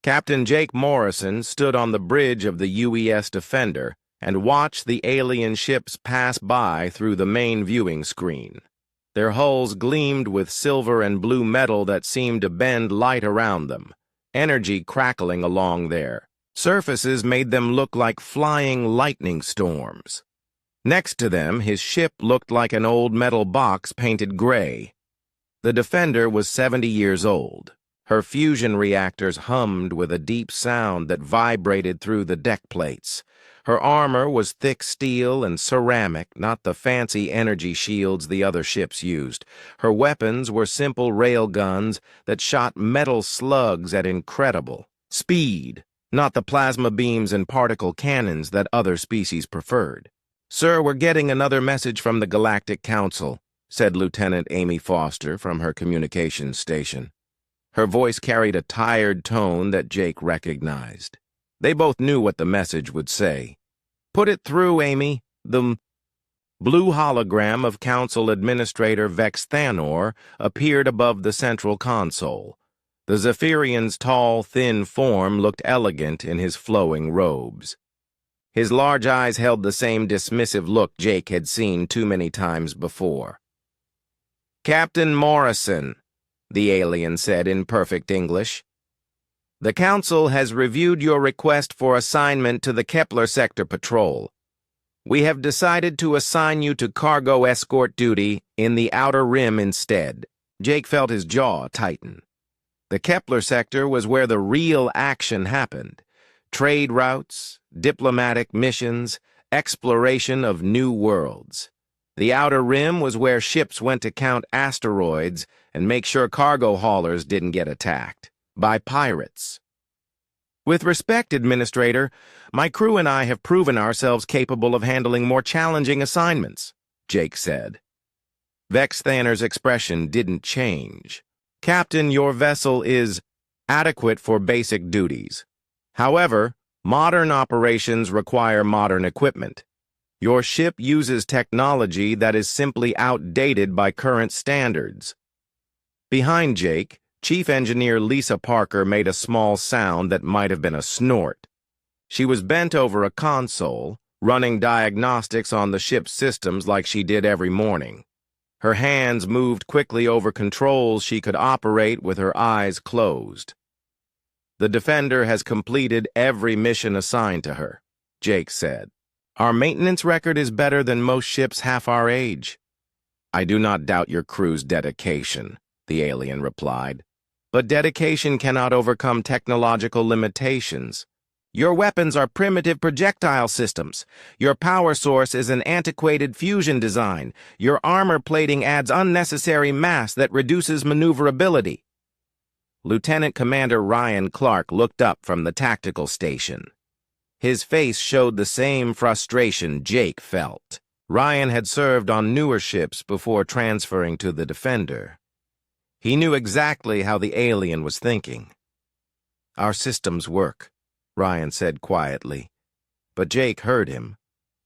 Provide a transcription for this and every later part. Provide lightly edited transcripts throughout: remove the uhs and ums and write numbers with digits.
Captain Jake Morrison stood on the bridge of the UES Defender and watched the alien ships pass by through the main viewing screen. Their hulls gleamed with silver and blue metal that seemed to bend light around them, energy crackling along their surfaces made them look like flying lightning storms. Next to them, his ship looked like an old metal box painted gray. The Defender was 70 years old. Her fusion reactors hummed with a deep sound that vibrated through the deck plates. Her armor was thick steel and ceramic, not the fancy energy shields the other ships used. Her weapons were simple rail guns that shot metal slugs at incredible speed, not the plasma beams and particle cannons that other species preferred. "Sir, we're getting another message from the Galactic Council," said Lieutenant Amy Foster from her communications station. Her voice carried a tired tone that Jake recognized. They both knew what the message would say. "Put it through, Amy." The blue hologram of Council Administrator Vex Thanor appeared above the central console. The Zephyrian's tall, thin form looked elegant in his flowing robes. His large eyes held the same dismissive look Jake had seen too many times before. "Captain Morrison," the alien said in perfect English, "the Council has reviewed your request for assignment to the Kepler Sector Patrol. We have decided to assign you to cargo escort duty in the Outer Rim instead." Jake felt his jaw tighten. The Kepler Sector was where the real action happened. Trade routes, diplomatic missions, exploration of new worlds. The Outer Rim was where ships went to count asteroids and make sure cargo haulers didn't get attacked by pirates. "With respect, Administrator, my crew and I have proven ourselves capable of handling more challenging assignments," Jake said. Vex Thanor's expression didn't change. "Captain, your vessel is adequate for basic duties. However, modern operations require modern equipment. Your ship uses technology that is simply outdated by current standards." Behind Jake, Chief Engineer Lisa Parker made a small sound that might have been a snort. She was bent over a console, running diagnostics on the ship's systems like she did every morning. Her hands moved quickly over controls she could operate with her eyes closed. "The Defender has completed every mission assigned to her," Jake said. "Our maintenance record is better than most ships half our age." "I do not doubt your crew's dedication," the alien replied. "But dedication cannot overcome technological limitations. Your weapons are primitive projectile systems. Your power source is an antiquated fusion design. Your armor plating adds unnecessary mass that reduces maneuverability." Lieutenant Commander Ryan Clark looked up from the tactical station. His face showed the same frustration Jake felt. Ryan had served on newer ships before transferring to the Defender. He knew exactly how the alien was thinking. "Our systems work," Ryan said quietly. But Jake heard him.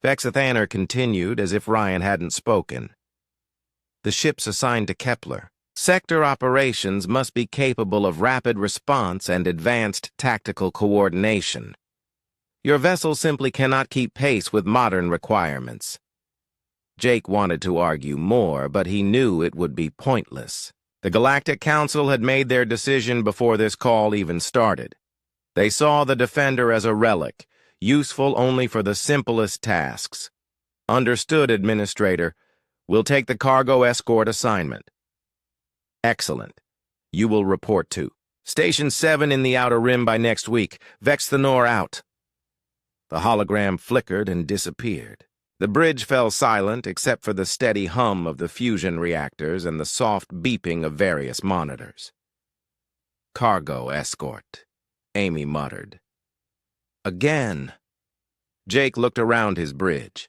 Vex Thanor continued as if Ryan hadn't spoken. "The ships assigned to Kepler. Sector operations must be capable of rapid response and advanced tactical coordination. Your vessel simply cannot keep pace with modern requirements." Jake wanted to argue more, but he knew it would be pointless. The Galactic Council had made their decision before this call even started. They saw the Defender as a relic, useful only for the simplest tasks. "Understood, Administrator. We'll take the cargo escort assignment." "Excellent. You will report to Station 7 in the Outer Rim by next week. Vex Thanor out." The hologram flickered and disappeared. The bridge fell silent except for the steady hum of the fusion reactors and the soft beeping of various monitors. "Cargo escort," Amy muttered. "Again." Jake looked around his bridge.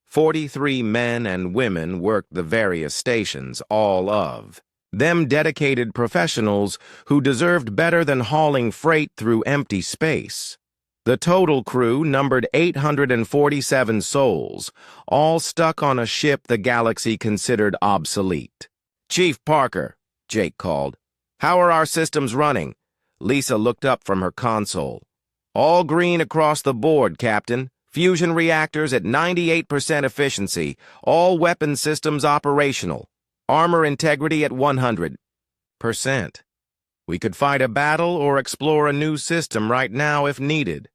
43 men and women worked the various stations, all of them dedicated professionals who deserved better than hauling freight through empty space. The total crew numbered 847 souls, all stuck on a ship the galaxy considered obsolete. "Chief Parker," Jake called, "how are our systems running?" Lisa looked up from her console. All green across the board, Captain. Fusion reactors at 98% efficiency. All weapon systems operational. Armor integrity at 100%. We could fight a battle or explore a new system right now if needed.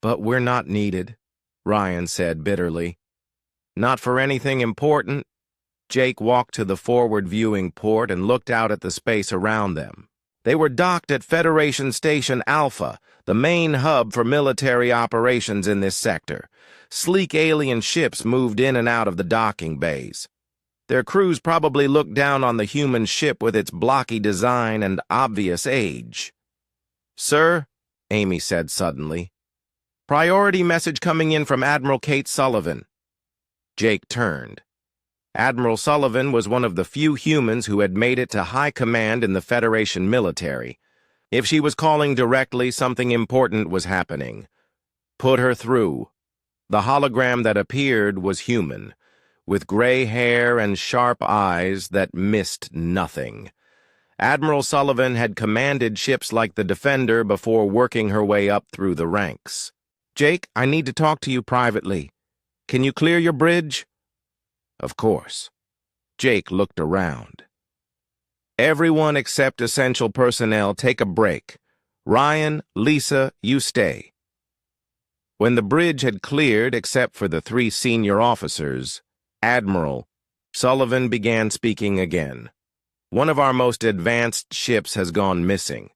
But we're not needed, Ryan said bitterly. Not for anything important. Jake walked to the forward viewing port and looked out at the space around them. They were docked at Federation Station Alpha, the main hub for military operations in this sector. Sleek alien ships moved in and out of the docking bays. Their crews probably looked down on the human ship with its blocky design and obvious age. "Sir," Amy said suddenly, "priority message coming in from Admiral Kate Sullivan." Jake turned. Admiral Sullivan was one of the few humans who had made it to high command in the Federation military. If she was calling directly, something important was happening. Put her through. The hologram that appeared was human, with gray hair and sharp eyes that missed nothing. Admiral Sullivan had commanded ships like the Defender before working her way up through the ranks. "Jake, I need to talk to you privately. Can you clear your bridge?" Of course. Jake looked around. "Everyone except essential personnel take a break. Ryan, Lisa, you stay." When the bridge had cleared except for the 3 senior officers, Admiral Sullivan began speaking again. "One of our most advanced ships has gone missing.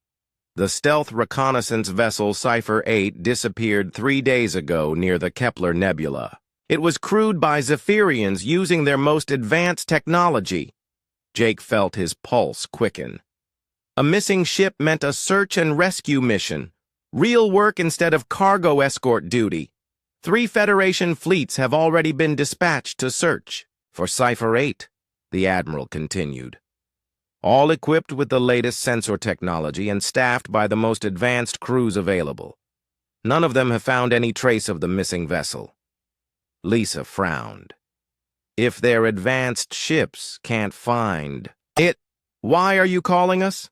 The stealth reconnaissance vessel Cipher-8 disappeared 3 days ago near the Kepler Nebula. It was crewed by Zephyrians using their most advanced technology." Jake felt his pulse quicken. "A missing ship meant a search and rescue mission. Real work instead of cargo escort duty. 3 Federation fleets have already been dispatched to search for Cipher-8, the Admiral continued. All equipped with the latest sensor technology and staffed by the most advanced crews available. None of them have found any trace of the missing vessel." Lisa frowned. "If their advanced ships can't find it, why are you calling us?"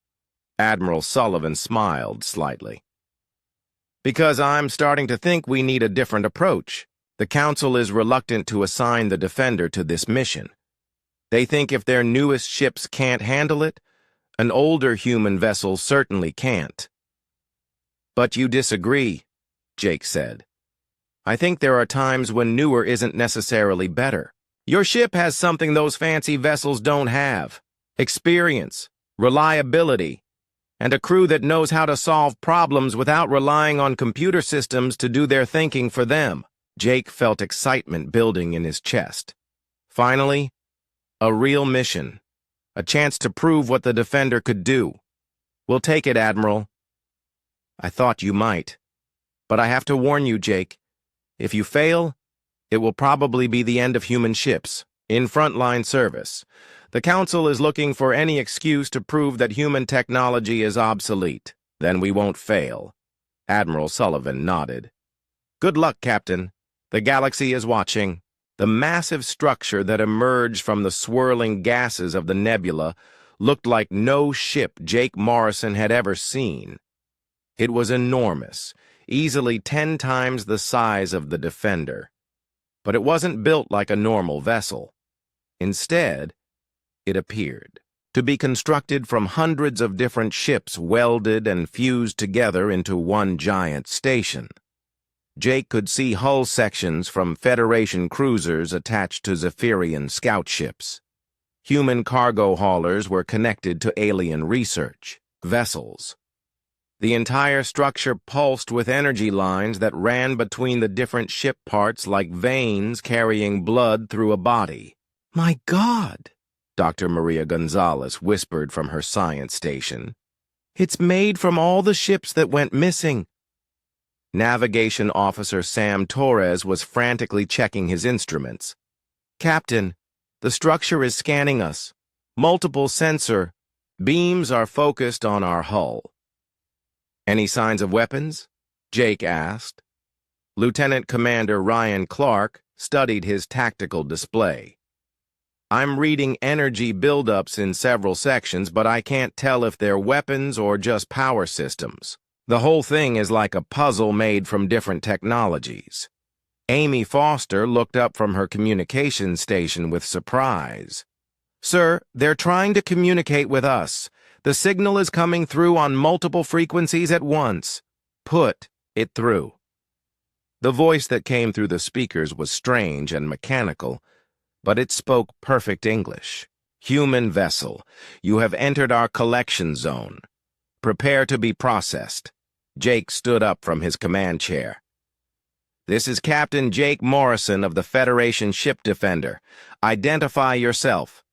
Admiral Sullivan smiled slightly. "Because I'm starting to think we need a different approach. The Council is reluctant to assign the Defender to this mission. They think if their newest ships can't handle it, an older human vessel certainly can't." "But you disagree," Jake said. "I think there are times when newer isn't necessarily better. Your ship has something those fancy vessels don't have: experience, reliability, and a crew that knows how to solve problems without relying on computer systems to do their thinking for them." Jake felt excitement building in his chest. Finally, a real mission. A chance to prove what the Defender could do. "We'll take it, Admiral." "I thought you might. But I have to warn you, Jake. If you fail, it will probably be the end of human ships in frontline service. The Council is looking for any excuse to prove that human technology is obsolete. Then we won't fail." Admiral Sullivan nodded. "Good luck, Captain. The galaxy is watching." The massive structure that emerged from the swirling gases of the nebula looked like no ship Jake Morrison had ever seen. It was enormous, easily 10 times the size of the Defender. But it wasn't built like a normal vessel. Instead, it appeared to be constructed from hundreds of different ships welded and fused together into one giant station. Jake could see hull sections from Federation cruisers attached to Zephyrian scout ships. Human cargo haulers were connected to alien research vessels. The entire structure pulsed with energy lines that ran between the different ship parts like veins carrying blood through a body. "My God," Dr. Maria Gonzalez whispered from her science station. "It's made from all the ships that went missing." Navigation Officer Sam Torres was frantically checking his instruments. "Captain, the structure is scanning us. Multiple sensor beams are focused on our hull." "Any signs of weapons?" Jake asked. Lieutenant Commander Ryan Clark studied his tactical display. I'm reading energy buildups in several sections, but I can't tell if they're weapons or just power systems. The whole thing is like a puzzle made from different technologies. Amy Foster looked up from her communication station with surprise. Sir, they're trying to communicate with us. The signal is coming through on multiple frequencies at once. Put it through. The voice that came through the speakers was strange and mechanical, but it spoke perfect English. Human vessel, you have entered our collection zone. Prepare to be processed. Jake stood up from his command chair. This is Captain Jake Morrison of the Federation Ship Defender. Identify yourself.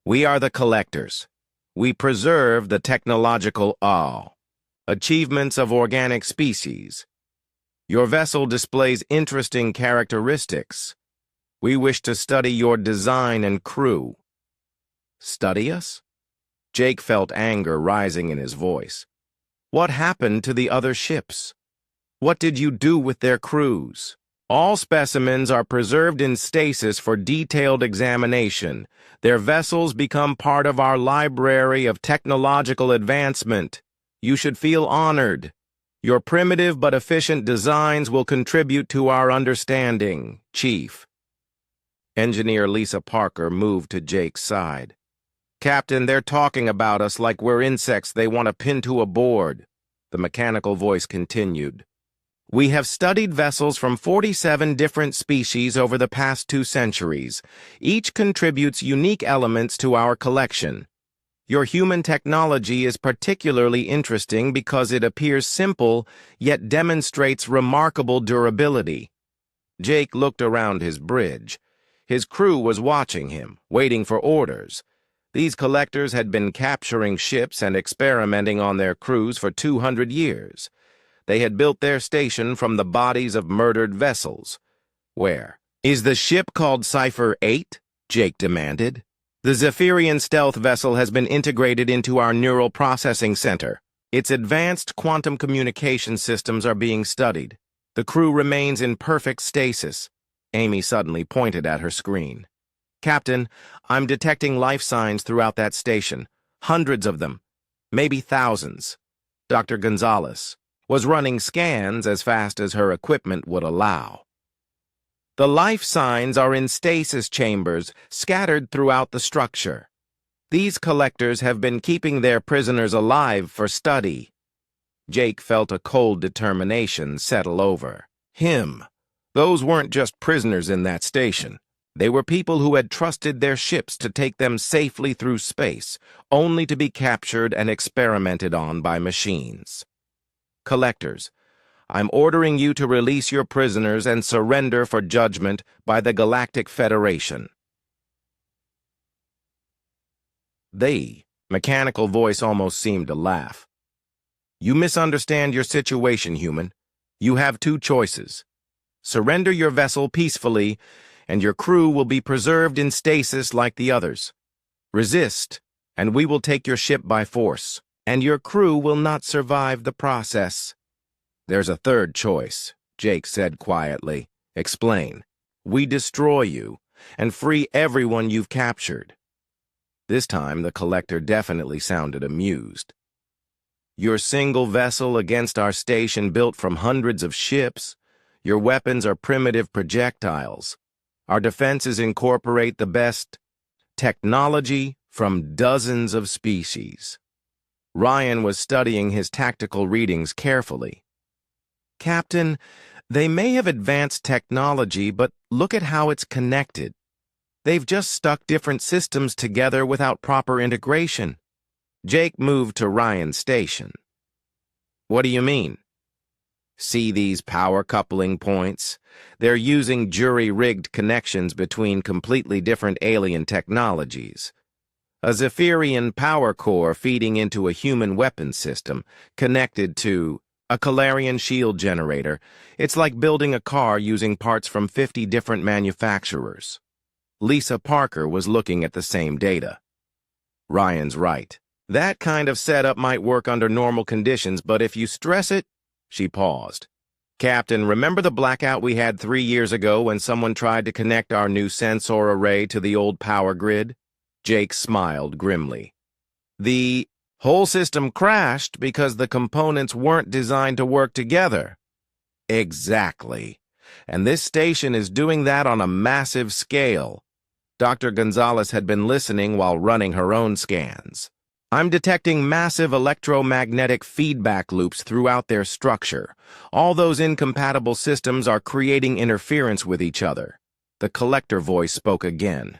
We are the collectors. We preserve the technological achievements of organic species. Your vessel displays interesting characteristics. We wish to study your design and crew. Study us? Jake felt anger rising in his voice. What happened to the other ships? What did you do with their crews? All specimens are preserved in stasis for detailed examination. Their vessels become part of our library of technological advancement. You should feel honored. Your primitive but efficient designs will contribute to our understanding, Chief. Engineer Lisa Parker moved to Jake's side. Captain, they're talking about us like we're insects they want to pin to a board. The mechanical voice continued. We have studied vessels from 47 different species over the past 2 centuries. Each contributes unique elements to our collection. Your human technology is particularly interesting because it appears simple, yet demonstrates remarkable durability. Jake looked around his bridge. His crew was watching him, waiting for orders. These collectors had been capturing ships and experimenting on their crews for 200 years. They had built their station from the bodies of murdered vessels. Where? Is the ship called Cipher-8? Jake demanded. The Zephyrian stealth vessel has been integrated into our neural processing center. Its advanced quantum communication systems are being studied. The crew remains in perfect stasis. Amy suddenly pointed at her screen. Captain, I'm detecting life signs throughout that station. Hundreds of them. Maybe thousands. Dr. Gonzalez was running scans as fast as her equipment would allow. The life signs are in stasis chambers scattered throughout the structure. These collectors have been keeping their prisoners alive for study. Jake felt a cold determination settle over him. Those weren't just prisoners in that station. They were people who had trusted their ships to take them safely through space, only to be captured and experimented on by machines. Collectors, I'm ordering you to release your prisoners and surrender for judgment by the Galactic Federation. The mechanical voice almost seemed to laugh. You misunderstand your situation, human. You have 2 choices. Surrender your vessel peacefully, and your crew will be preserved in stasis like the others. Resist, and we will take your ship by force, and your crew will not survive the process. There's a 3rd choice, Jake said quietly. Explain. We destroy you, and free everyone you've captured. This time, the collector definitely sounded amused. Your single vessel against our station built from hundreds of ships. Your weapons are primitive projectiles. Our defenses incorporate the best technology from dozens of species. Ryan was studying his tactical readings carefully. Captain, they may have advanced technology, but look at how it's connected. They've just stuck different systems together without proper integration. Jake moved to Ryan's station. What do you mean? See these power coupling points? They're using jury-rigged connections between completely different alien technologies. A Zephyrian power core feeding into a human weapon system, connected to a Calarian shield generator. It's like building a car using parts from 50 different manufacturers. Lisa Parker was looking at the same data. Ryan's right. That kind of setup might work under normal conditions, but if you stress it... She paused. Captain, remember the blackout we had 3 years ago when someone tried to connect our new sensor array to the old power grid? Jake smiled grimly. The whole system crashed because the components weren't designed to work together. Exactly. And this station is doing that on a massive scale. Dr. Gonzalez had been listening while running her own scans. I'm detecting massive electromagnetic feedback loops throughout their structure. All those incompatible systems are creating interference with each other. The collector voice spoke again.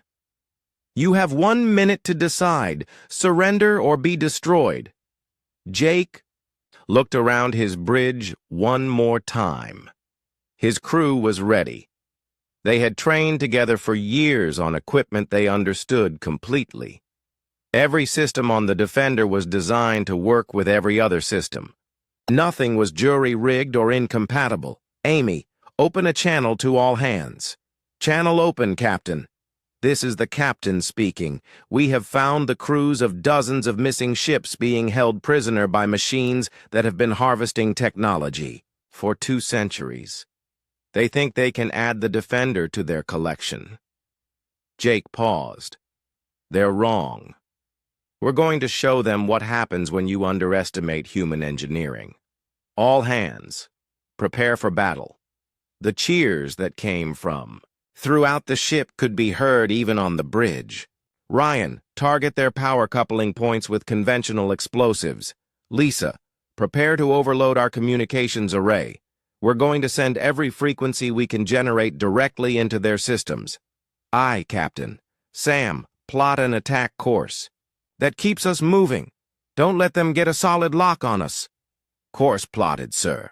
You have 1 minute to decide, surrender or be destroyed. Jake looked around his bridge one more time. His crew was ready. They had trained together for years on equipment they understood completely. Every system on the Defender was designed to work with every other system. Nothing was jury-rigged or incompatible. Amy, open a channel to all hands. Channel open, Captain. This is the captain speaking. We have found the crews of dozens of missing ships being held prisoner by machines that have been harvesting technology for 2 centuries. They think they can add the Defender to their collection. Jake paused. They're wrong. We're going to show them what happens when you underestimate human engineering. All hands, prepare for battle. The cheers that came from throughout the ship could be heard even on the bridge. Ryan, target their power coupling points with conventional explosives. Lisa, prepare to overload our communications array. We're going to send every frequency we can generate directly into their systems. Aye, Captain. Sam, plot an attack course. That keeps us moving. Don't let them get a solid lock on us. Course plotted, sir.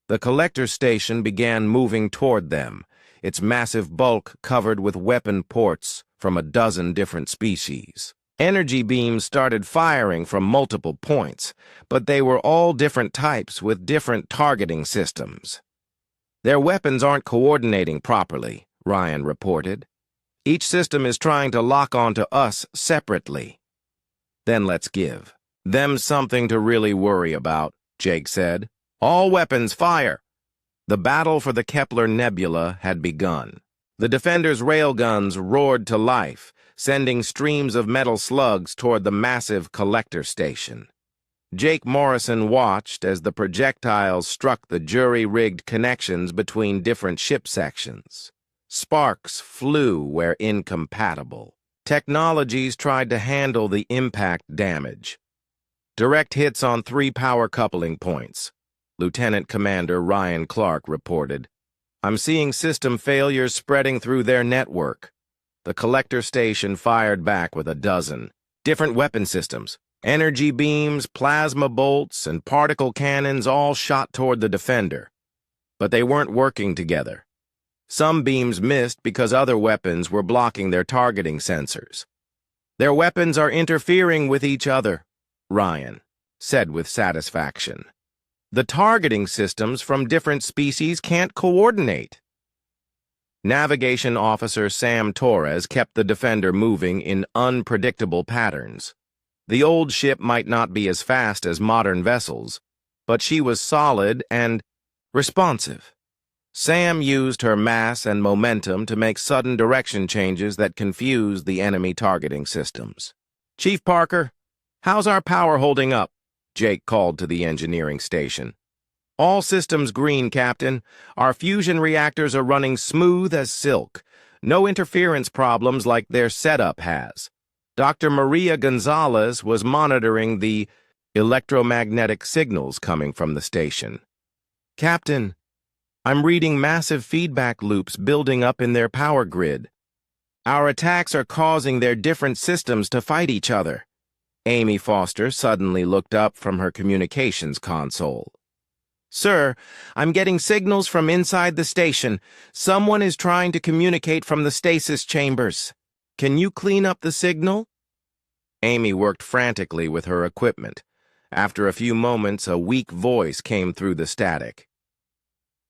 The collector station began moving toward them, its massive bulk covered with weapon ports from a dozen different species. Energy beams started firing from multiple points, but they were all different types with different targeting systems. Their weapons aren't coordinating properly, Ryan reported. Each system is trying to lock onto us separately. Then let's give them something to really worry about, Jake said. All weapons fire! The battle for the Kepler Nebula had begun. The Defender's railguns roared to life, sending streams of metal slugs toward the massive collector station. Jake Morrison watched as the projectiles struck the jury-rigged connections between different ship sections. Sparks flew where incompatible. Technologies tried to handle the impact damage. Direct hits on 3 power coupling points. Lieutenant Commander Ryan Clark reported. I'm seeing system failures spreading through their network. The collector station fired back with a dozen different weapon systems. Energy beams, plasma bolts, and particle cannons all shot toward the Defender. But they weren't working together. Some beams missed because other weapons were blocking their targeting sensors. Their weapons are interfering with each other, Ryan said with satisfaction. The targeting systems from different species can't coordinate. Navigation Officer Sam Torres kept the Defender moving in unpredictable patterns. The old ship might not be as fast as modern vessels, but she was solid and responsive. Sam used her mass and momentum to make sudden direction changes that confused the enemy targeting systems. Chief Parker, how's our power holding up? Jake called to the engineering station. All systems green, Captain. Our fusion reactors are running smooth as silk. No interference problems like their setup has. Dr. Maria Gonzalez was monitoring the electromagnetic signals coming from the station. Captain, I'm reading massive feedback loops building up in their power grid. Our attacks are causing their different systems to fight each other. Amy Foster suddenly looked up from her communications console. Sir, I'm getting signals from inside the station. Someone is trying to communicate from the stasis chambers. Can you clean up the signal? Amy worked frantically with her equipment. After a few moments, a weak voice came through the static.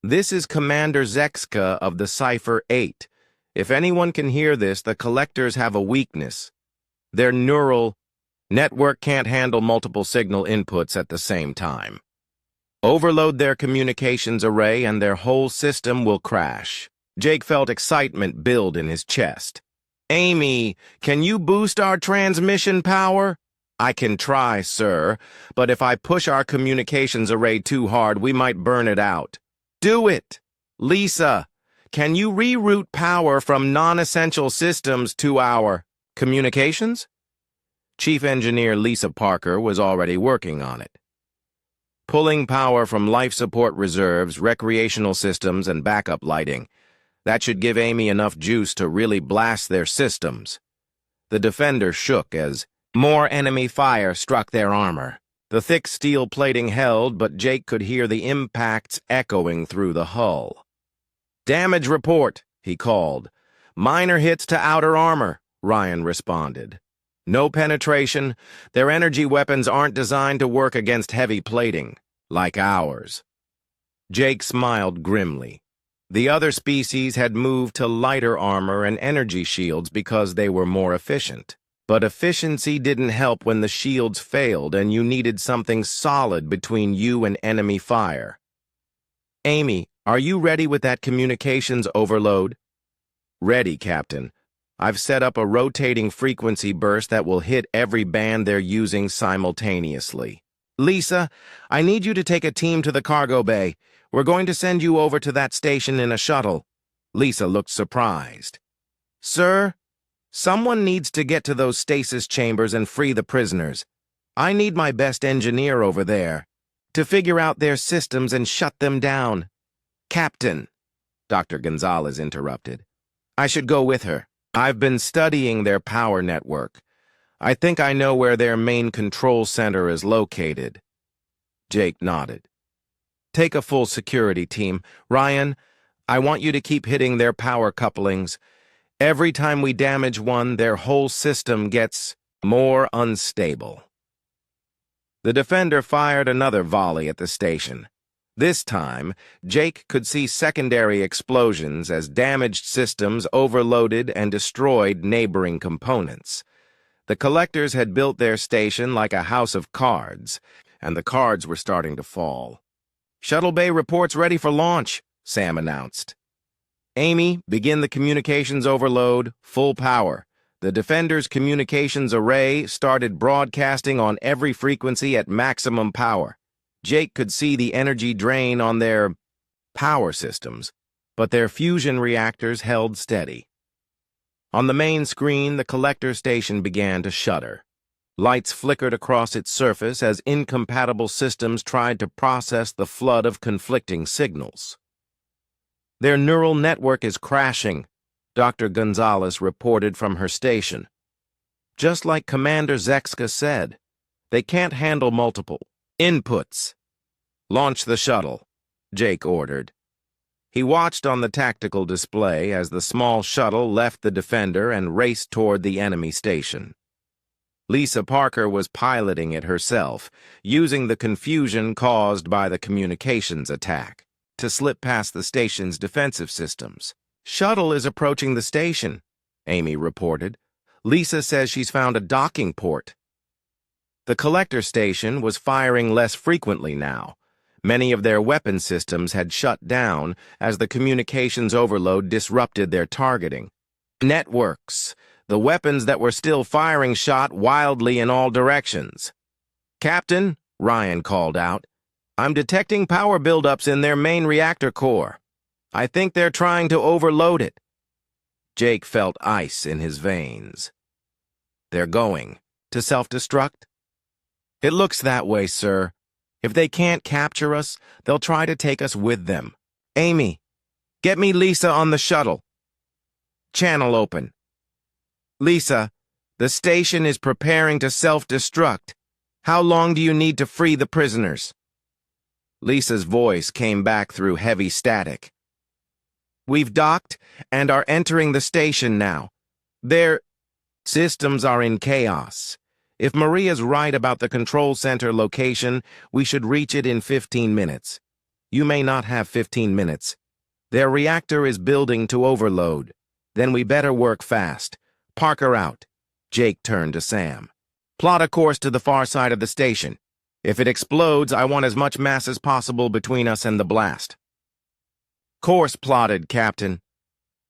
This is Commander Zekska of the Cipher-8. If anyone can hear this, the collectors have a weakness. Their neural network can't handle multiple signal inputs at the same time. Overload their communications array and their whole system will crash. Jake felt excitement build in his chest. Amy, can you boost our transmission power? I can try, sir, but if I push our communications array too hard, we might burn it out. Do it! Lisa, can you reroute power from non-essential systems to our communications? Chief Engineer Lisa Parker was already working on it. Pulling power from life support reserves, recreational systems, and backup lighting. That should give Amy enough juice to really blast their systems. The Defender shook as more enemy fire struck their armor. The thick steel plating held, but Jake could hear the impacts echoing through the hull. Damage report, he called. Minor hits to outer armor, Ryan responded. No penetration. Their energy weapons aren't designed to work against heavy plating, like ours. Jake smiled grimly. The other species had moved to lighter armor and energy shields because they were more efficient. But efficiency didn't help when the shields failed and you needed something solid between you and enemy fire. Amy, are you ready with that communications overload? Ready, Captain. I've set up a rotating frequency burst that will hit every band they're using simultaneously. Lisa, I need you to take a team to the cargo bay. We're going to send you over to that station in a shuttle. Lisa looked surprised. Sir, someone needs to get to those stasis chambers and free the prisoners. I need my best engineer over there to figure out their systems and shut them down. Captain, Dr. Gonzalez interrupted. I should go with her. I've been studying their power network. I think I know where their main control center is located. Jake nodded. Take a full security team. Ryan, I want you to keep hitting their power couplings. Every time we damage one, their whole system gets more unstable. The Defender fired another volley at the station. This time, Jake could see secondary explosions as damaged systems overloaded and destroyed neighboring components. The collectors had built their station like a house of cards, and the cards were starting to fall. Shuttle Bay reports ready for launch, Sam announced. Amy, begin the communications overload, full power. The Defender's communications array started broadcasting on every frequency at maximum power. Jake could see the energy drain on their power systems, but their fusion reactors held steady. On the main screen, the collector station began to shudder. Lights flickered across its surface as incompatible systems tried to process the flood of conflicting signals. Their neural network is crashing, Dr. Gonzalez reported from her station. Just like Commander Zexka said, they can't handle multiple inputs. Launch the shuttle, Jake ordered. He watched on the tactical display as the small shuttle left the Defender and raced toward the enemy station. Lisa Parker was piloting it herself, using the confusion caused by the communications attack to slip past the station's defensive systems. Shuttle is approaching the station, Amy reported. Lisa says she's found a docking port. The collector station was firing less frequently now. Many of their weapon systems had shut down as the communications overload disrupted their targeting. Networks, the weapons that were still firing, shot wildly in all directions. Captain, Ryan called out, I'm detecting power buildups in their main reactor core. I think they're trying to overload it. Jake felt ice in his veins. They're going to self-destruct? It looks that way, sir. If they can't capture us, they'll try to take us with them. Amy, get me Lisa on the shuttle. Channel open. Lisa, the station is preparing to self-destruct. How long do you need to free the prisoners? Lisa's voice came back through heavy static. We've docked and are entering the station now. Their systems are in chaos. If Maria's right about the control center location, we should reach it in 15 minutes. You may not have 15 minutes. Their reactor is building to overload. Then we better work fast. Parker out. Jake turned to Sam. Plot a course to the far side of the station. If it explodes, I want as much mass as possible between us and the blast. Course plotted, Captain.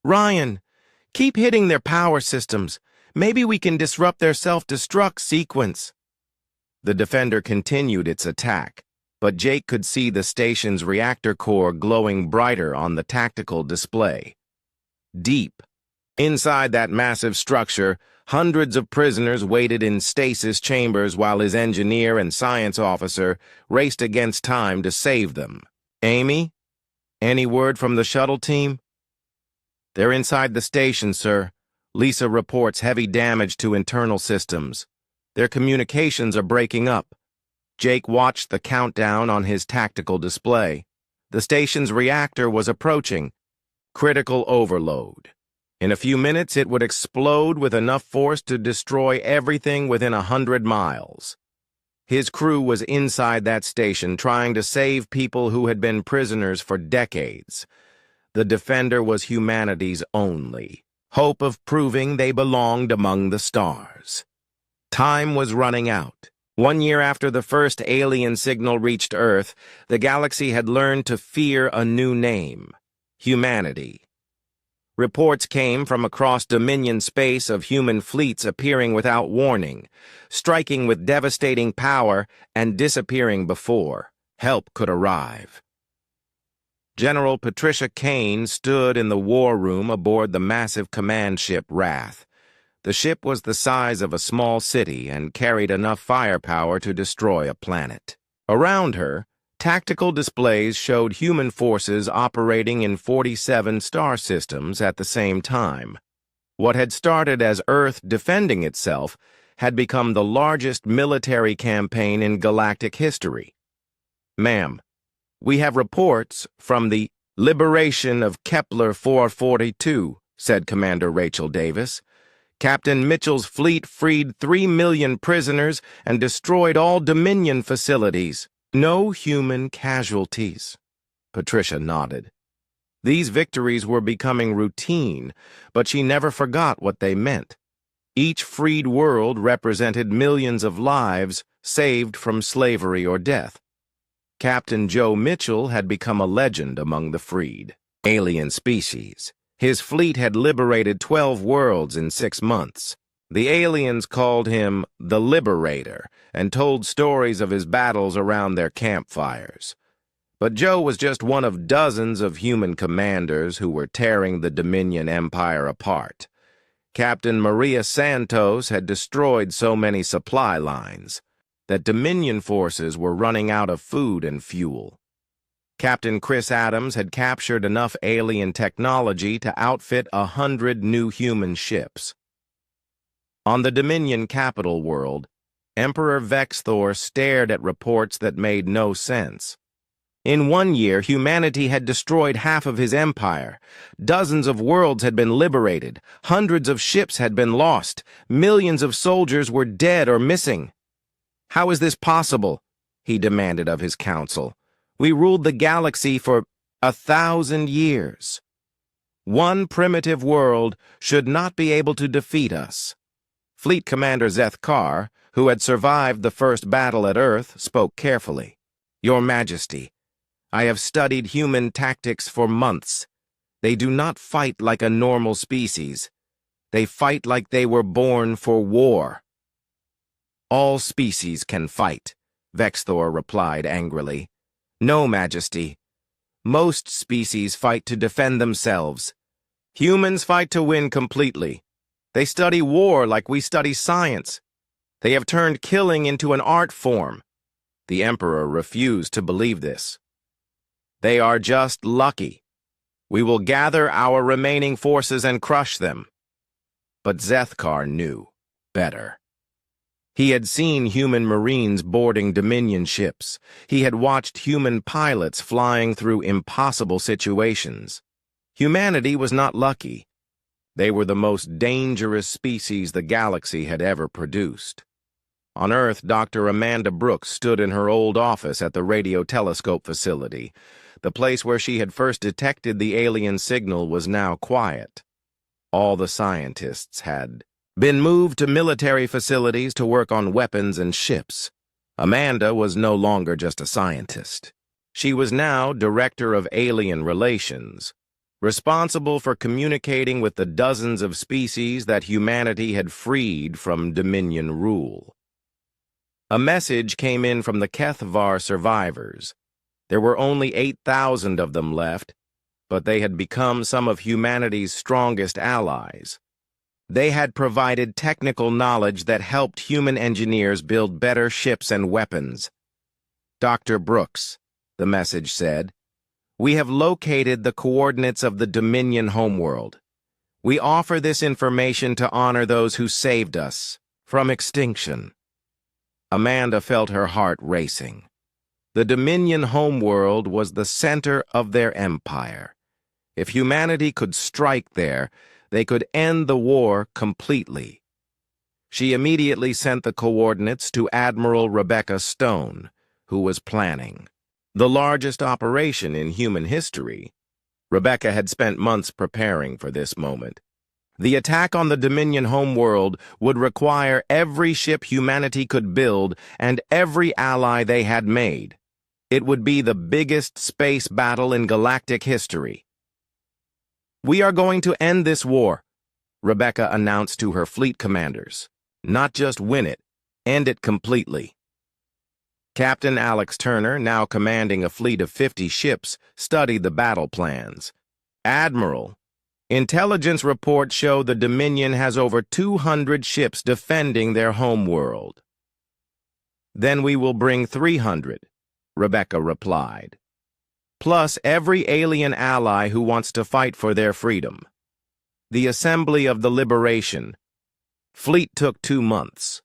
Ryan, keep hitting their power systems. Maybe we can disrupt their self-destruct sequence. The Defender continued its attack, but Jake could see the station's reactor core glowing brighter on the tactical display. Deep inside that massive structure, hundreds of prisoners waited in stasis chambers while his engineer and science officer raced against time to save them. Amy? Any word from the shuttle team? They're inside the station, sir. Lisa reports heavy damage to internal systems. Their communications are breaking up. Jake watched the countdown on his tactical display. The station's reactor was approaching. Critical overload. In a few minutes, it would explode with enough force to destroy everything within 100 miles. His crew was inside that station trying to save people who had been prisoners for decades. The Defender was humanity's only hope of proving they belonged among the stars. Time was running out. 1 year after the first alien signal reached Earth, the galaxy had learned to fear a new name: humanity. Reports came from across Dominion space of human fleets appearing without warning, striking with devastating power and disappearing before help could arrive. General Patricia Kane stood in the war room aboard the massive command ship Wrath. The ship was the size of a small city and carried enough firepower to destroy a planet. Around her, tactical displays showed human forces operating in 47 star systems at the same time. What had started as Earth defending itself had become the largest military campaign in galactic history. Ma'am, we have reports from the liberation of Kepler 442, said Commander Rachel Davis. Captain Mitchell's fleet freed 3 million prisoners and destroyed all Dominion facilities. No human casualties. Patricia nodded. These victories were becoming routine, but she never forgot what they meant. Each freed world represented millions of lives saved from slavery or death. Captain Joe Mitchell had become a legend among the freed alien species. His fleet had liberated 12 worlds in 6 months. The aliens called him the Liberator and told stories of his battles around their campfires. But Joe was just one of dozens of human commanders who were tearing the Dominion Empire apart. Captain Maria Santos had destroyed so many supply lines that Dominion forces were running out of food and fuel. Captain Chris Adams had captured enough alien technology to outfit 100 new human ships. On the Dominion capital world, Emperor Vexthor stared at reports that made no sense. In 1 year, humanity had destroyed half of his empire. Dozens of worlds had been liberated. Hundreds of ships had been lost. Millions of soldiers were dead or missing. How is this possible? He demanded of his council. We ruled the galaxy for 1,000 years. One primitive world should not be able to defeat us. Fleet Commander Zeth Carr, who had survived the first battle at Earth, spoke carefully. Your Majesty, I have studied human tactics for months. They do not fight like a normal species. They fight like they were born for war. All species can fight, Vexthor replied angrily. No, Majesty. Most species fight to defend themselves. Humans fight to win completely. They study war like we study science. They have turned killing into an art form. The Emperor refused to believe this. They are just lucky. We will gather our remaining forces and crush them. But Zethkar knew better. He had seen human Marines boarding Dominion ships. He had watched human pilots flying through impossible situations. Humanity was not lucky. They were the most dangerous species the galaxy had ever produced. On Earth, Dr. Amanda Brooks stood in her old office at the radio telescope facility. The place where she had first detected the alien signal was now quiet. All the scientists had been moved to military facilities to work on weapons and ships. Amanda was no longer just a scientist. She was now Director of Alien Relations, responsible for communicating with the dozens of species that humanity had freed from Dominion rule. A message came in from the Kethvar survivors. There were only 8,000 of them left, but they had become some of humanity's strongest allies. They had provided technical knowledge that helped human engineers build better ships and weapons. Dr. Brooks, the message said, we have located the coordinates of the Dominion homeworld. We offer this information to honor those who saved us from extinction. Amanda felt her heart racing. The Dominion homeworld was the center of their empire. If humanity could strike there, they could end the war completely. She immediately sent the coordinates to Admiral Rebecca Stone, who was planning the largest operation in human history. Rebecca had spent months preparing for this moment. The attack on the Dominion homeworld would require every ship humanity could build and every ally they had made. It would be the biggest space battle in galactic history. We are going to end this war, Rebecca announced to her fleet commanders. Not just win it, end it completely. Captain Alex Turner, now commanding a fleet of 50 ships, studied the battle plans. Admiral, intelligence reports show the Dominion has over 200 ships defending their homeworld. Then we will bring 300, Rebecca replied. Plus every alien ally who wants to fight for their freedom. The assembly of the liberation. Fleet took 2 months.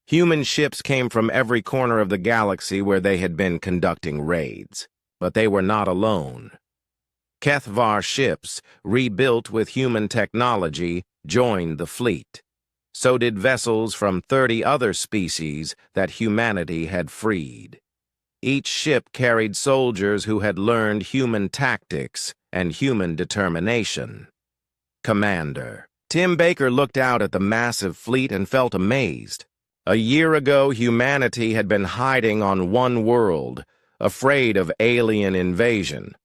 Human ships came from every corner of the galaxy where they had been conducting raids. But they were not alone. Kethvar ships, rebuilt with human technology, joined the fleet. So did vessels from 30 other species that humanity had freed. Each ship carried soldiers who had learned human tactics and human determination. Commander. Tim Baker looked out at the massive fleet and felt amazed. A year ago, humanity had been hiding on one world, afraid of alien invasion.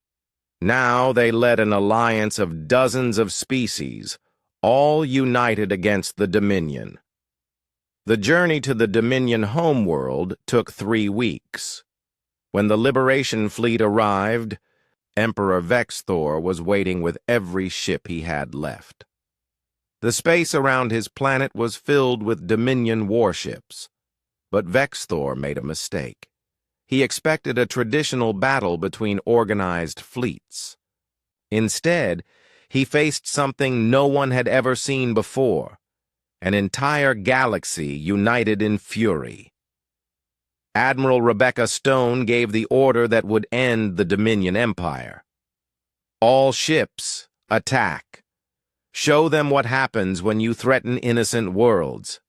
Now they led an alliance of dozens of species, all united against the Dominion. The journey to the Dominion homeworld took 3 weeks. When the Liberation Fleet arrived, Emperor Vexthor was waiting with every ship he had left. The space around his planet was filled with Dominion warships. But Vexthor made a mistake. He expected a traditional battle between organized fleets. Instead, he faced something no one had ever seen before, an entire galaxy united in fury. Admiral Rebecca Stone gave the order that would end the Dominion Empire. All ships, attack. Show them what happens when you threaten innocent worlds.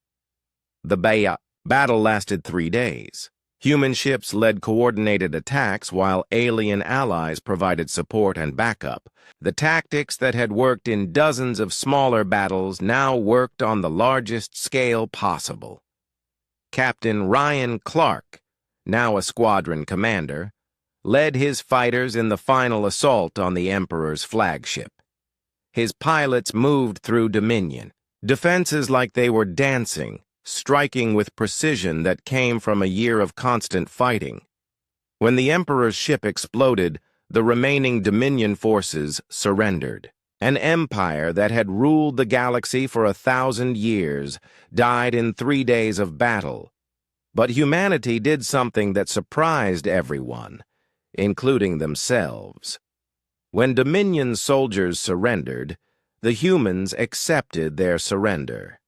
The battle lasted 3 days. Human ships led coordinated attacks while alien allies provided support and backup. The tactics that had worked in dozens of smaller battles now worked on the largest scale possible. Captain Ryan Clark, now a squadron commander, led his fighters in the final assault on the Emperor's flagship. His pilots moved through Dominion, defenses like they were dancing, striking with precision that came from a year of constant fighting. When the Emperor's ship exploded, the remaining Dominion forces surrendered. An empire that had ruled the galaxy for 1,000 years died in 3 days of battle. But humanity did something that surprised everyone, including themselves. When Dominion soldiers surrendered, the humans accepted their surrender.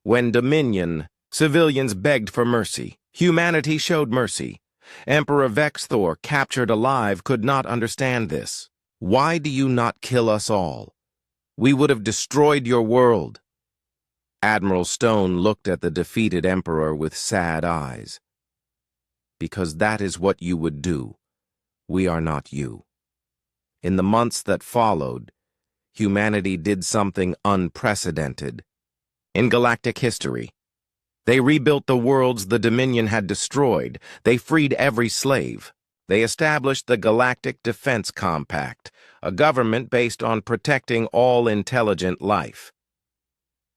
When Dominion, civilians begged for mercy, humanity showed mercy. Emperor Vexthor, captured alive, could not understand this. Why do you not kill us all? We would have destroyed your world. Admiral Stone looked at the defeated Emperor with sad eyes. Because that is what you would do. We are not you. In the months that followed, humanity did something unprecedented in galactic history. They rebuilt the worlds the Dominion had destroyed. They freed every slave. They established the Galactic Defense Compact, a government based on protecting all intelligent life.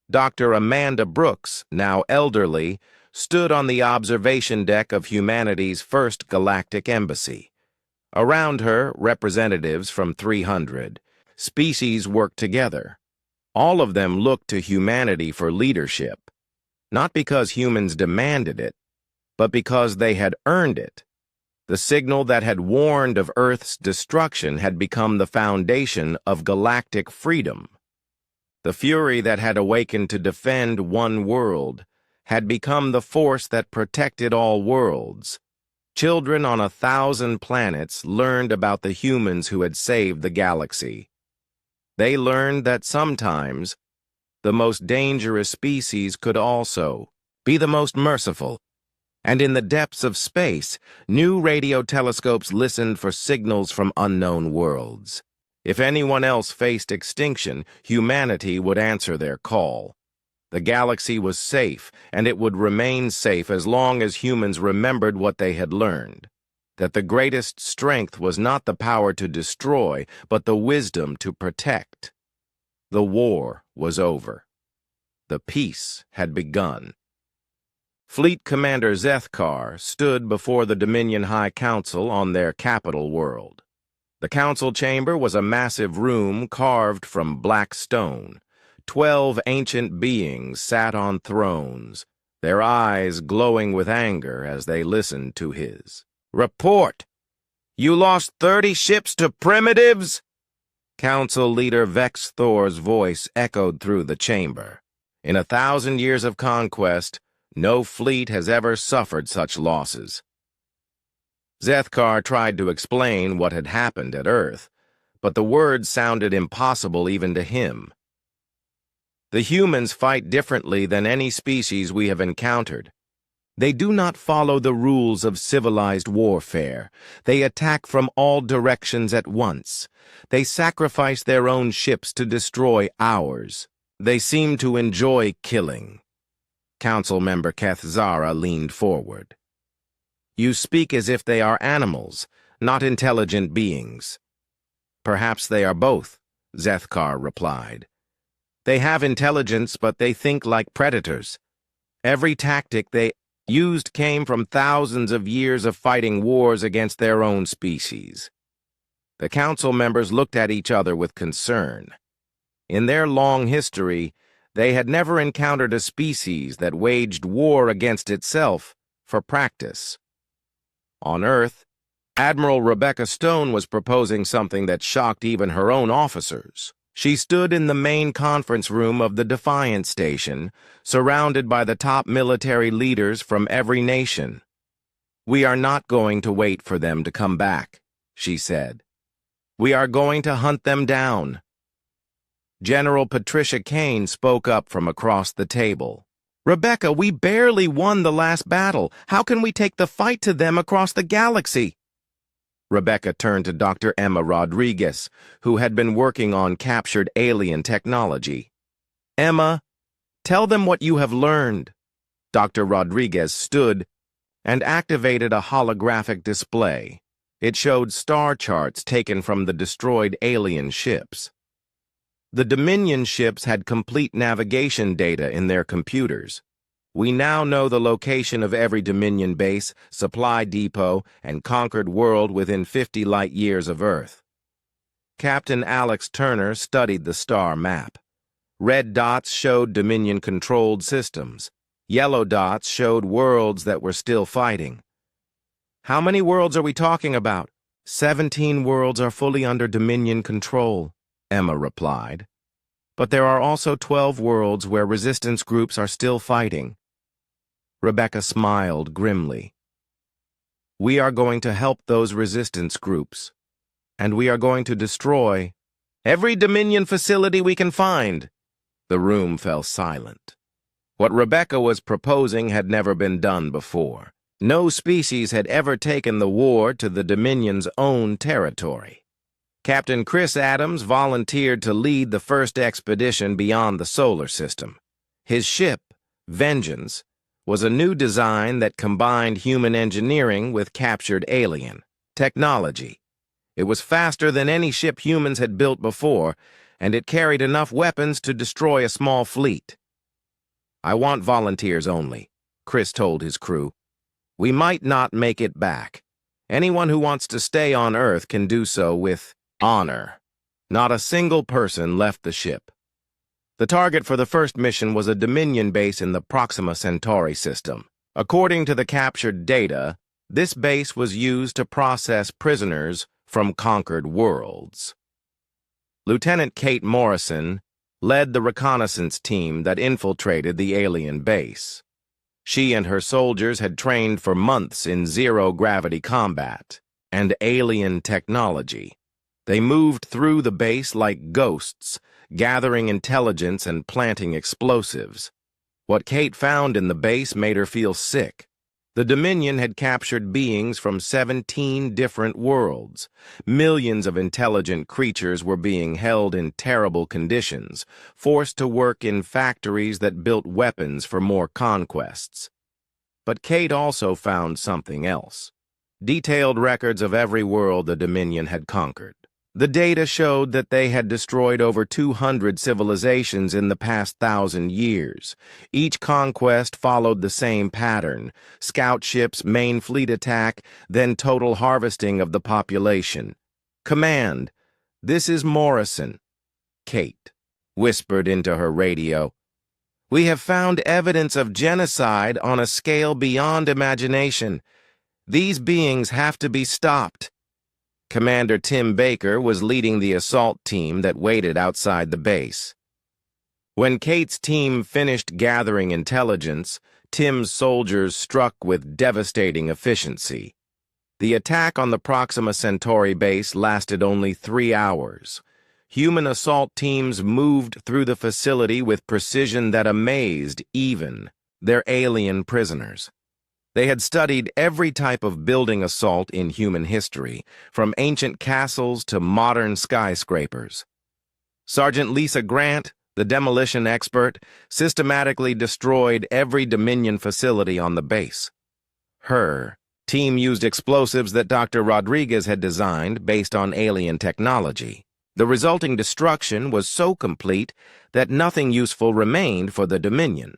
Dr. Amanda Brooks, now elderly, stood on the observation deck of humanity's first galactic embassy. Around her, representatives from 300 species worked together. All of them looked to humanity for leadership, not because humans demanded it, but because they had earned it. The signal that had warned of Earth's destruction had become the foundation of galactic freedom. The fury that had awakened to defend one world had become the force that protected all worlds. Children on 1,000 planets learned about the humans who had saved the galaxy. They learned that sometimes the most dangerous species could also be the most merciful. And in the depths of space, new radio telescopes listened for signals from unknown worlds. If anyone else faced extinction, humanity would answer their call. The galaxy was safe, and it would remain safe as long as humans remembered what they had learned. That the greatest strength was not the power to destroy, but the wisdom to protect. The war was over. The peace had begun. Fleet Commander Zethkar stood before the Dominion High Council on their capital world. The council chamber was a massive room carved from black stone. 12 ancient beings sat on thrones, their eyes glowing with anger as they listened to his report. You lost 30 ships to primitives? Council leader Vex Thor's voice echoed through the chamber. In 1,000 years of conquest, no fleet has ever suffered such losses. Zethkar tried to explain what had happened at Earth, but the words sounded impossible even to him. The humans fight differently than any species we have encountered. They do not follow the rules of civilized warfare. They attack from all directions at once. They sacrifice their own ships to destroy ours. They seem to enjoy killing. Council member Keth Zara leaned forward. You speak as if they are animals, not intelligent beings. Perhaps they are both, Zethkar replied. They have intelligence, but they think like predators. Every tactic they used came from thousands of years of fighting wars against their own species. The council members looked at each other with concern. In their long history, they had never encountered a species that waged war against itself for practice. On Earth, Admiral Rebecca Stone was proposing something that shocked even her own officers. She stood in the main conference room of the Defiant Station, surrounded by the top military leaders from every nation. We are not going to wait for them to come back, she said. We are going to hunt them down. General Patricia Kane spoke up from across the table. Rebecca, we barely won the last battle. How can we take the fight to them across the galaxy? Rebecca turned to Dr. Emma Rodriguez, who had been working on captured alien technology. Emma, tell them what you have learned. Dr. Rodriguez stood and activated a holographic display. It showed star charts taken from the destroyed alien ships. The Dominion ships had complete navigation data in their computers. We now know the location of every Dominion base, supply depot, and conquered world within 50 light-years of Earth. Captain Alex Turner studied the star map. Red dots showed Dominion-controlled systems. Yellow dots showed worlds that were still fighting. How many worlds are we talking about? 17 worlds are fully under Dominion control, Emma replied. But there are also 12 worlds where resistance groups are still fighting. Rebecca smiled grimly. We are going to help those resistance groups, and we are going to destroy every Dominion facility we can find. The room fell silent. What Rebecca was proposing had never been done before. No species had ever taken the war to the Dominion's own territory. Captain Chris Adams volunteered to lead the first expedition beyond the solar system. His ship, Vengeance, was a new design that combined human engineering with captured alien technology. It was faster than any ship humans had built before, and it carried enough weapons to destroy a small fleet. "I want volunteers only," Chris told his crew. "We might not make it back. Anyone who wants to stay on Earth can do so with honor." Not a single person left the ship. The target for the first mission was a Dominion base in the Proxima Centauri system. According to the captured data, this base was used to process prisoners from conquered worlds. Lieutenant Kate Morrison led the reconnaissance team that infiltrated the alien base. She and her soldiers had trained for months in zero-gravity combat and alien technology. They moved through the base like ghosts, gathering intelligence and planting explosives. What Kate found in the base made her feel sick. The Dominion had captured beings from 17 different worlds. Millions of intelligent creatures were being held in terrible conditions, forced to work in factories that built weapons for more conquests. But Kate also found something else: detailed records of every world the Dominion had conquered. The data showed that they had destroyed over 200 civilizations in the past 1,000 years. Each conquest followed the same pattern: scout ships, main fleet attack, then total harvesting of the population. "Command, this is Morrison," Kate whispered into her radio. "We have found evidence of genocide on a scale beyond imagination. These beings have to be stopped." Commander Tim Baker was leading the assault team that waited outside the base. When Kate's team finished gathering intelligence, Tim's soldiers struck with devastating efficiency. The attack on the Proxima Centauri base lasted only 3 hours. Human assault teams moved through the facility with precision that amazed even their alien prisoners. They had studied every type of building assault in human history, from ancient castles to modern skyscrapers. Sergeant Lisa Grant, the demolition expert, systematically destroyed every Dominion facility on the base. Her team used explosives that Dr. Rodriguez had designed based on alien technology. The resulting destruction was so complete that nothing useful remained for the Dominion.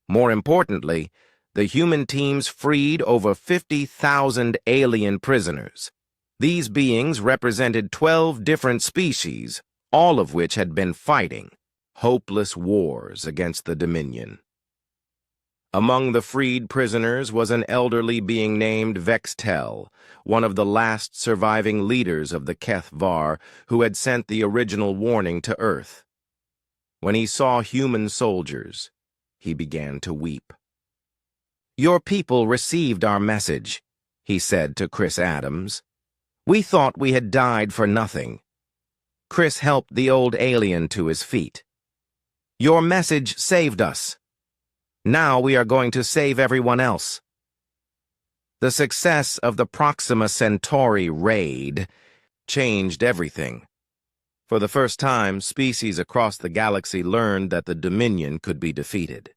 More importantly, the human teams freed over 50,000 alien prisoners. These beings represented 12 different species, all of which had been fighting hopeless wars against the Dominion. Among the freed prisoners was an elderly being named Vextel, one of the last surviving leaders of the Keth Var, who had sent the original warning to Earth. When he saw human soldiers, he began to weep. "Your people received our message," he said to Chris Adams. "We thought we had died for nothing." Chris helped the old alien to his feet. "Your message saved us. Now we are going to save everyone else." The success of the Proxima Centauri raid changed everything. For the first time, species across the galaxy learned that the Dominion could be defeated.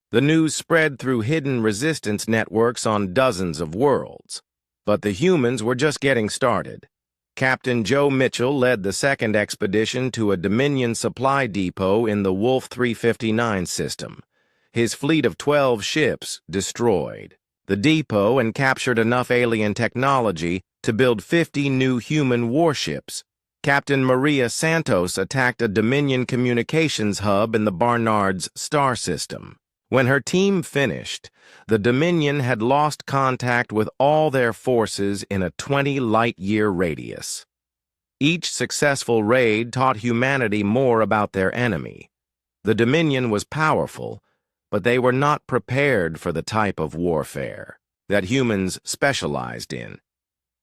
The news spread through hidden resistance networks on dozens of worlds. But the humans were just getting started. Captain Joe Mitchell led the second expedition to a Dominion supply depot in the Wolf 359 system. His fleet of 12 ships destroyed the depot and captured enough alien technology to build 50 new human warships. Captain Maria Santos attacked a Dominion communications hub in the Barnard's star system. When her team finished, the Dominion had lost contact with all their forces in a 20-light-year radius. Each successful raid taught humanity more about their enemy. The Dominion was powerful, but they were not prepared for the type of warfare that humans specialized in.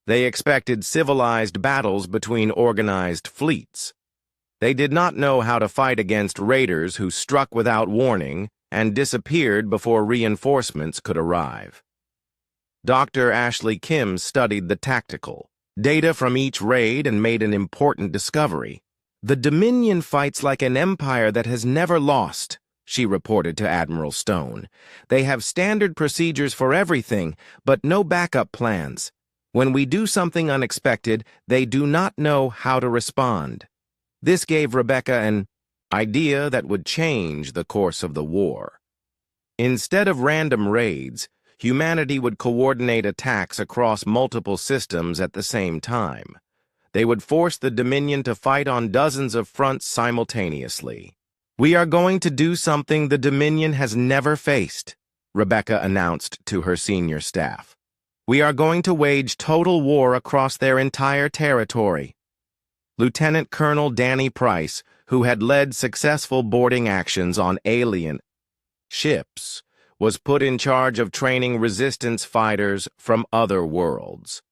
They expected civilized battles between organized fleets. They did not know how to fight against raiders who struck without warning and disappeared before reinforcements could arrive. Dr. Ashley Kim studied the tactical data from each raid and made an important discovery. The Dominion fights like an empire that has never lost. she reported to Admiral Stone. "They have standard procedures for everything, but no backup plans. When we do something unexpected, they do not know how to respond." This gave Rebecca an idea that would change the course of the war. Instead of random raids, humanity would coordinate attacks across multiple systems at the same time. They would force the Dominion to fight on dozens of fronts simultaneously. "We are going to do something the Dominion has never faced," Rebecca announced to her senior staff. "We are going to wage total war across their entire territory." Lieutenant Colonel Danny Price, who had led successful boarding actions on alien ships, was put in charge of training resistance fighters from other worlds.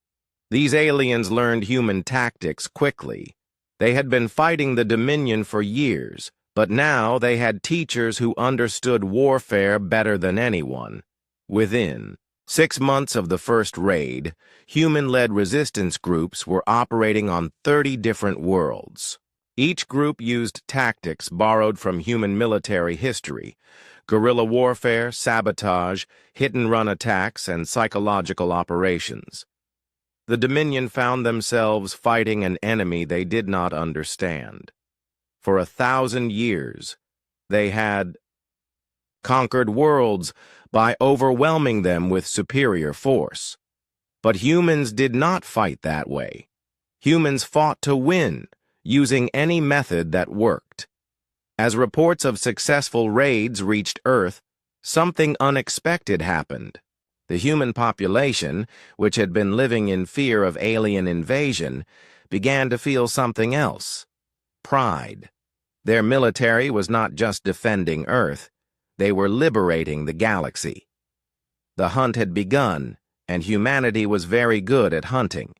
These aliens learned human tactics quickly. They had been fighting the Dominion for years, but now they had teachers who understood warfare better than anyone. Within 6 months of the first raid, human-led resistance groups were operating on 30 different worlds. Each group used tactics borrowed from human military history: guerrilla warfare, sabotage, hit-and-run attacks, and psychological operations. The Dominion found themselves fighting an enemy they did not understand. For 1,000 years, they had conquered worlds by overwhelming them with superior force. But humans did not fight that way. Humans fought to win, using any method that worked. As reports of successful raids reached Earth, something unexpected happened. The human population, which had been living in fear of alien invasion, began to feel something else: pride. Their military was not just defending Earth, they were liberating the galaxy. The hunt had begun, and humanity was very good at hunting.